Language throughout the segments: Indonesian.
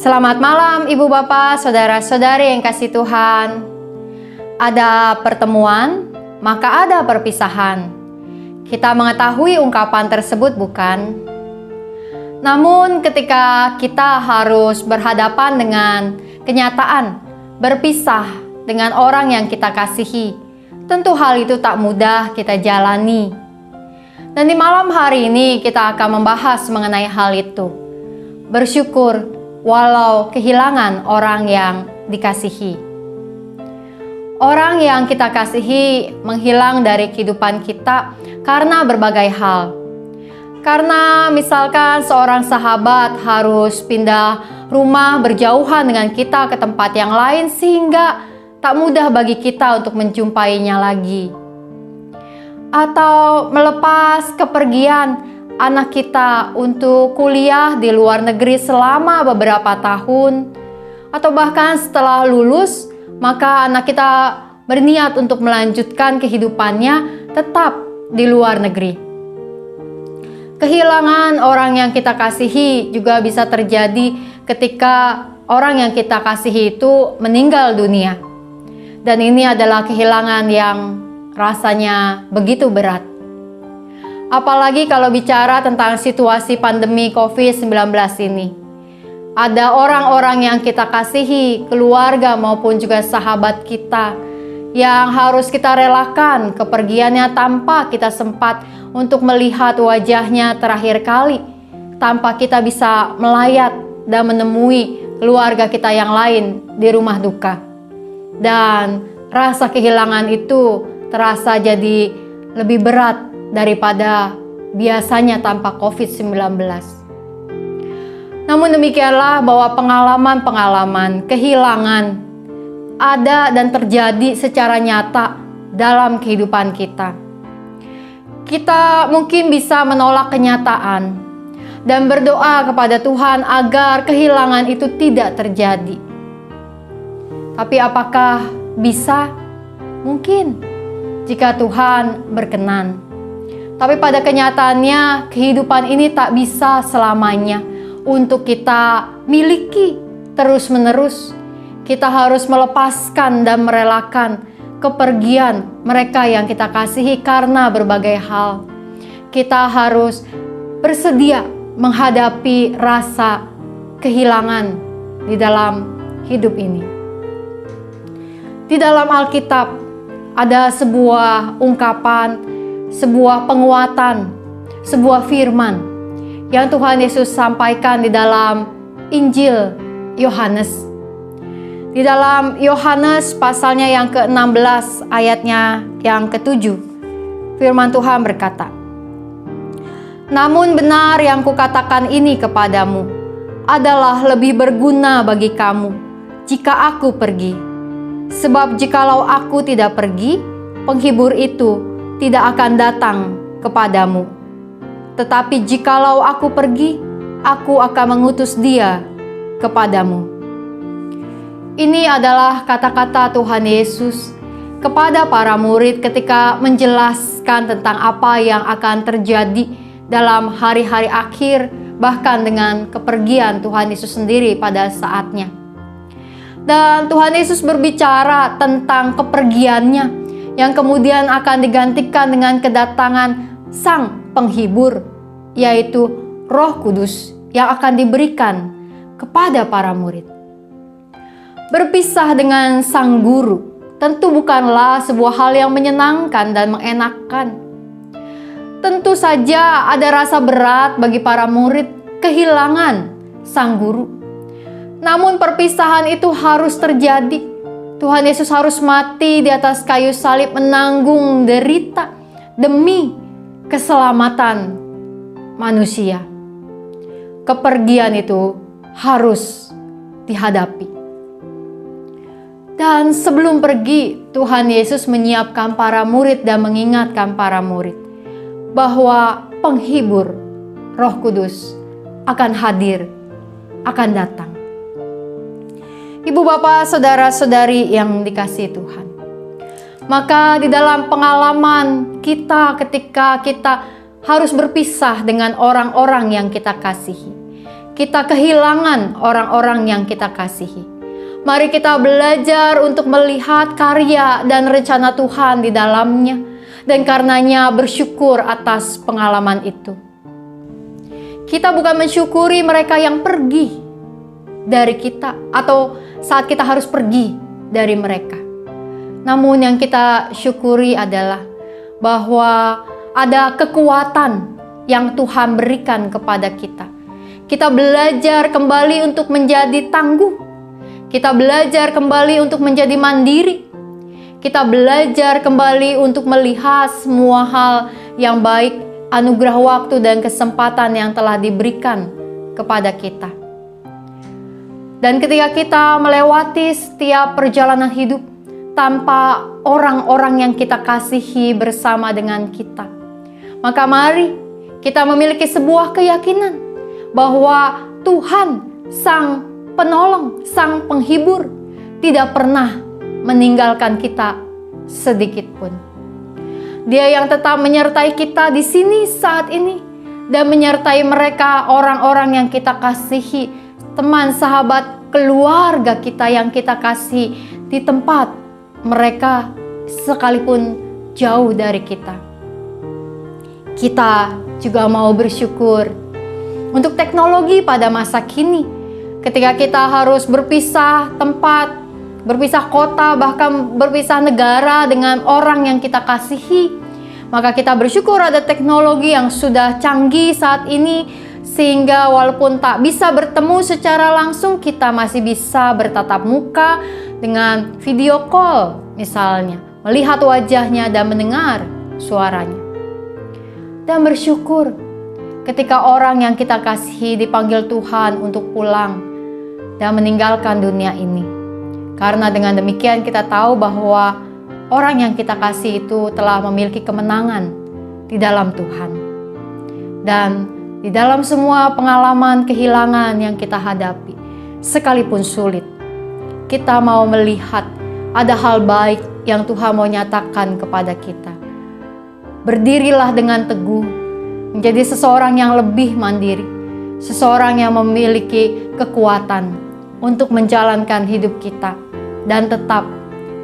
Selamat malam Ibu Bapak, Saudara-saudari yang kasih Tuhan. Ada pertemuan, maka ada perpisahan. Kita mengetahui ungkapan tersebut bukan? Namun ketika kita harus berhadapan dengan kenyataan berpisah dengan orang yang kita kasihi, tentu hal itu tak mudah kita jalani. Dan di malam hari ini kita akan membahas mengenai hal itu. Bersyukur walau kehilangan orang yang dikasihi. Orang yang kita kasihi menghilang dari kehidupan kita karena berbagai hal. Karena misalkan seorang sahabat harus pindah rumah berjauhan dengan kita ke tempat yang lain sehingga tak mudah bagi kita untuk menjumpainya lagi. Atau melepas kepergian anak kita untuk kuliah di luar negeri selama beberapa tahun, atau bahkan setelah lulus, maka anak kita berniat untuk melanjutkan kehidupannya tetap di luar negeri. Kehilangan orang yang kita kasihi juga bisa terjadi ketika orang yang kita kasihi itu meninggal dunia. Dan ini adalah kehilangan yang rasanya begitu berat. Apalagi kalau bicara tentang situasi pandemi COVID-19 ini. Ada orang-orang yang kita kasihi, keluarga maupun juga sahabat kita, yang harus kita relakan kepergiannya tanpa kita sempat untuk melihat wajahnya terakhir kali, tanpa kita bisa melayat dan menemui keluarga kita yang lain di rumah duka. Dan rasa kehilangan itu terasa jadi lebih berat daripada biasanya tanpa COVID-19. Namun demikianlah bahwa pengalaman-pengalaman kehilangan ada dan terjadi secara nyata dalam kehidupan kita. Kita mungkin bisa menolak kenyataan dan berdoa kepada Tuhan agar kehilangan itu tidak terjadi. Tapi apakah bisa? Mungkin jika Tuhan berkenan. Tapi pada kenyataannya kehidupan ini tak bisa selamanya untuk kita miliki terus-menerus. Kita harus melepaskan dan merelakan kepergian mereka yang kita kasihi karena berbagai hal. Kita harus bersedia menghadapi rasa kehilangan di dalam hidup ini. Di dalam Alkitab ada sebuah ungkapan, sebuah penguatan, sebuah firman yang Tuhan Yesus sampaikan di dalam Injil Yohanes. Di dalam Yohanes pasalnya yang ke-16 ayatnya yang ke-7, firman Tuhan berkata, "Namun benar yang kukatakan ini kepadamu adalah lebih berguna bagi kamu jika aku pergi. Sebab jikalau aku tidak pergi, penghibur itu tidak akan datang kepadamu. Tetapi jikalau aku pergi, aku akan mengutus dia kepadamu." Ini adalah kata-kata Tuhan Yesus kepada para murid ketika menjelaskan tentang apa yang akan terjadi dalam hari-hari akhir, bahkan dengan kepergian Tuhan Yesus sendiri pada saatnya. Dan Tuhan Yesus berbicara tentang kepergiannya yang kemudian akan digantikan dengan kedatangan Sang Penghibur, yaitu Roh Kudus yang akan diberikan kepada para murid. Berpisah dengan Sang Guru tentu bukanlah sebuah hal yang menyenangkan dan mengenakan. Tentu saja ada rasa berat bagi para murid kehilangan Sang Guru. Namun perpisahan itu harus terjadi. Tuhan Yesus harus mati di atas kayu salib menanggung derita demi keselamatan manusia. Kepergian itu harus dihadapi. Dan sebelum pergi, Tuhan Yesus menyiapkan para murid dan mengingatkan para murid bahwa penghibur Roh Kudus akan hadir, akan datang. Ibu bapak, saudara-saudari yang dikasihi Tuhan. Maka di dalam pengalaman kita ketika kita harus berpisah dengan orang-orang yang kita kasihi, kita kehilangan orang-orang yang kita kasihi. Mari kita belajar untuk melihat karya dan rencana Tuhan di dalamnya, dan karenanya bersyukur atas pengalaman itu. Kita bukan mensyukuri mereka yang pergi dari kita atau saat kita harus pergi dari mereka. Namun yang kita syukuri adalah bahwa ada kekuatan yang Tuhan berikan kepada kita. Kita belajar kembali untuk menjadi tangguh. Kita belajar kembali untuk menjadi mandiri. Kita belajar kembali untuk melihat semua hal yang baik, anugerah waktu dan kesempatan yang telah diberikan kepada kita. Dan ketika kita melewati setiap perjalanan hidup tanpa orang-orang yang kita kasihi bersama dengan kita, maka mari kita memiliki sebuah keyakinan bahwa Tuhan, Sang Penolong, Sang Penghibur, tidak pernah meninggalkan kita sedikit pun. Dia yang tetap menyertai kita di sini saat ini dan menyertai mereka, orang-orang yang kita kasihi, teman, sahabat, keluarga kita yang kita kasih di tempat mereka sekalipun jauh dari kita. Kita juga mau bersyukur untuk teknologi pada masa kini. Ketika kita harus berpisah tempat, berpisah kota, bahkan berpisah negara dengan orang yang kita kasihi, maka kita bersyukur ada teknologi yang sudah canggih saat ini, sehingga walaupun tak bisa bertemu secara langsung, kita masih bisa bertatap muka dengan video call misalnya, melihat wajahnya dan mendengar suaranya. Dan bersyukur ketika orang yang kita kasihi dipanggil Tuhan untuk pulang dan meninggalkan dunia ini. Karena dengan demikian kita tahu bahwa orang yang kita kasih itu telah memiliki kemenangan di dalam Tuhan. Dan di dalam semua pengalaman kehilangan yang kita hadapi, sekalipun sulit, kita mau melihat ada hal baik yang Tuhan mau nyatakan kepada kita. Berdirilah dengan teguh, menjadi seseorang yang lebih mandiri, seseorang yang memiliki kekuatan untuk menjalankan hidup kita dan tetap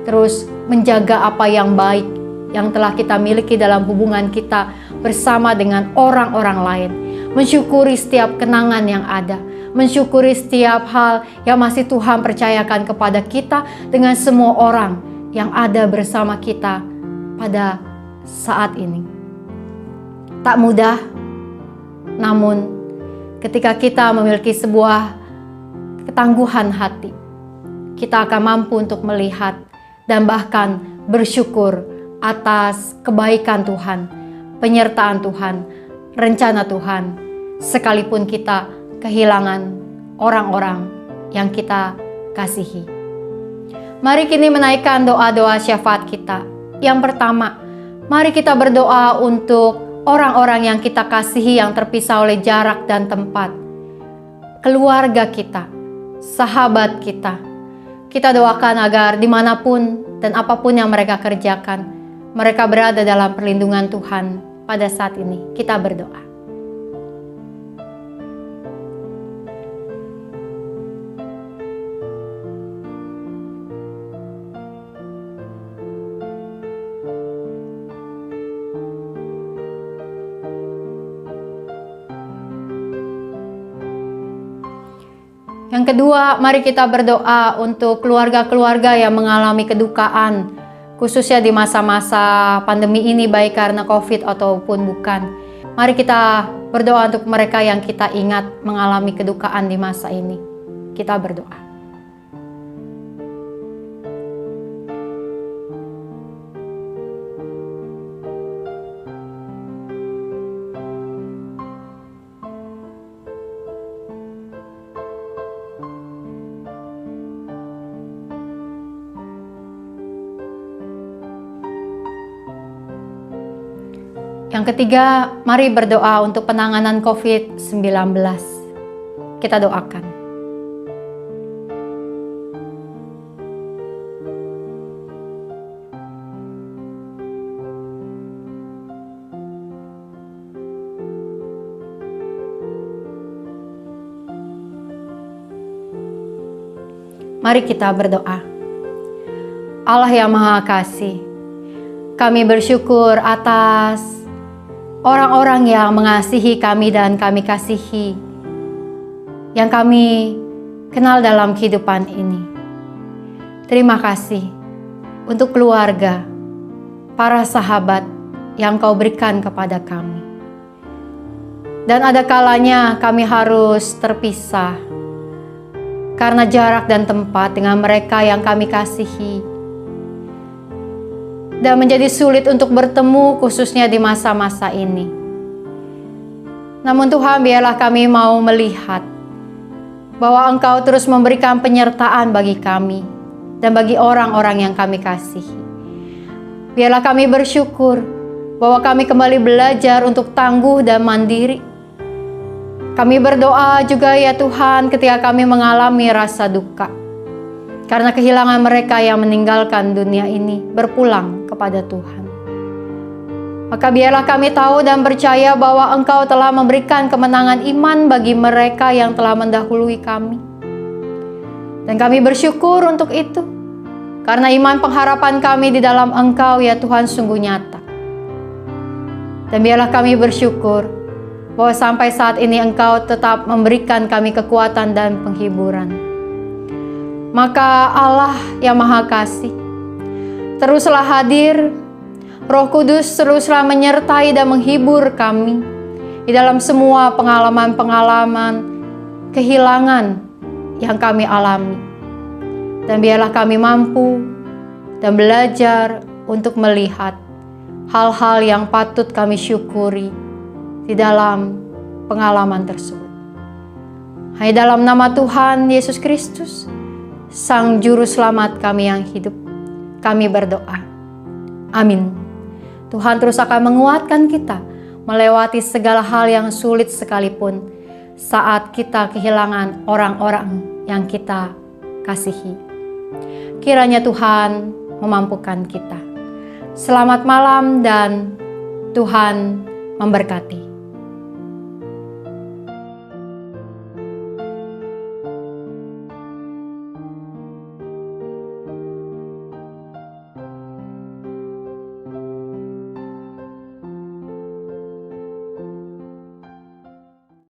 terus menjaga apa yang baik yang telah kita miliki dalam hubungan kita bersama dengan orang-orang lain. Mensyukuri setiap kenangan yang ada, mensyukuri setiap hal yang masih Tuhan percayakan kepada kita dengan semua orang yang ada bersama kita pada saat ini. Tak mudah, namun ketika kita memiliki sebuah ketangguhan hati, kita akan mampu untuk melihat dan bahkan bersyukur atas kebaikan Tuhan, penyertaan Tuhan, rencana Tuhan, sekalipun kita kehilangan orang-orang yang kita kasihi. Mari kini menaikkan doa-doa syafaat kita. Yang pertama, mari kita berdoa untuk orang-orang yang kita kasihi yang terpisah oleh jarak dan tempat, keluarga kita, sahabat kita. Kita doakan agar dimanapun dan apapun yang mereka kerjakan, mereka berada dalam perlindungan Tuhan pada saat ini. Kita berdoa. Yang kedua, mari kita berdoa untuk keluarga-keluarga yang mengalami kedukaan, khususnya di masa-masa pandemi ini, baik karena COVID ataupun bukan. Mari kita berdoa untuk mereka yang kita ingat mengalami kedukaan di masa ini. Kita berdoa. Yang ketiga, mari berdoa untuk penanganan COVID-19. Kita doakan. Mari kita berdoa. Allah yang Maha Kasih, kami bersyukur atas orang-orang yang mengasihi kami dan kami kasihi, yang kami kenal dalam kehidupan ini. Terima kasih untuk keluarga, para sahabat yang Kau berikan kepada kami. Dan ada kalanya kami harus terpisah karena jarak dan tempat dengan mereka yang kami kasihi. Dan menjadi sulit untuk bertemu khususnya di masa-masa ini. Namun Tuhan, biarlah kami mau melihat bahwa Engkau terus memberikan penyertaan bagi kami dan bagi orang-orang yang kami kasihi. Biarlah kami bersyukur bahwa kami kembali belajar untuk tangguh dan mandiri. Kami berdoa juga ya Tuhan ketika kami mengalami rasa duka karena kehilangan mereka yang meninggalkan dunia ini berpulang kepada Tuhan. Maka biarlah kami tahu dan percaya bahwa Engkau telah memberikan kemenangan iman bagi mereka yang telah mendahului kami. Dan kami bersyukur untuk itu. Karena iman pengharapan kami di dalam Engkau ya Tuhan sungguh nyata. Dan biarlah kami bersyukur bahwa sampai saat ini Engkau tetap memberikan kami kekuatan dan penghiburan. Maka Allah yang Maha Kasih, teruslah hadir. Roh Kudus teruslah menyertai dan menghibur kami di dalam semua pengalaman-pengalaman kehilangan yang kami alami. Dan biarlah kami mampu dan belajar untuk melihat hal-hal yang patut kami syukuri di dalam pengalaman tersebut. Hanya dalam nama Tuhan Yesus Kristus, Sang Juru Selamat kami yang hidup, kami berdoa. Amin. Tuhan terus akan menguatkan kita melewati segala hal yang sulit sekalipun saat kita kehilangan orang-orang yang kita kasihi. Kiranya Tuhan memampukan kita. Selamat malam dan Tuhan memberkati.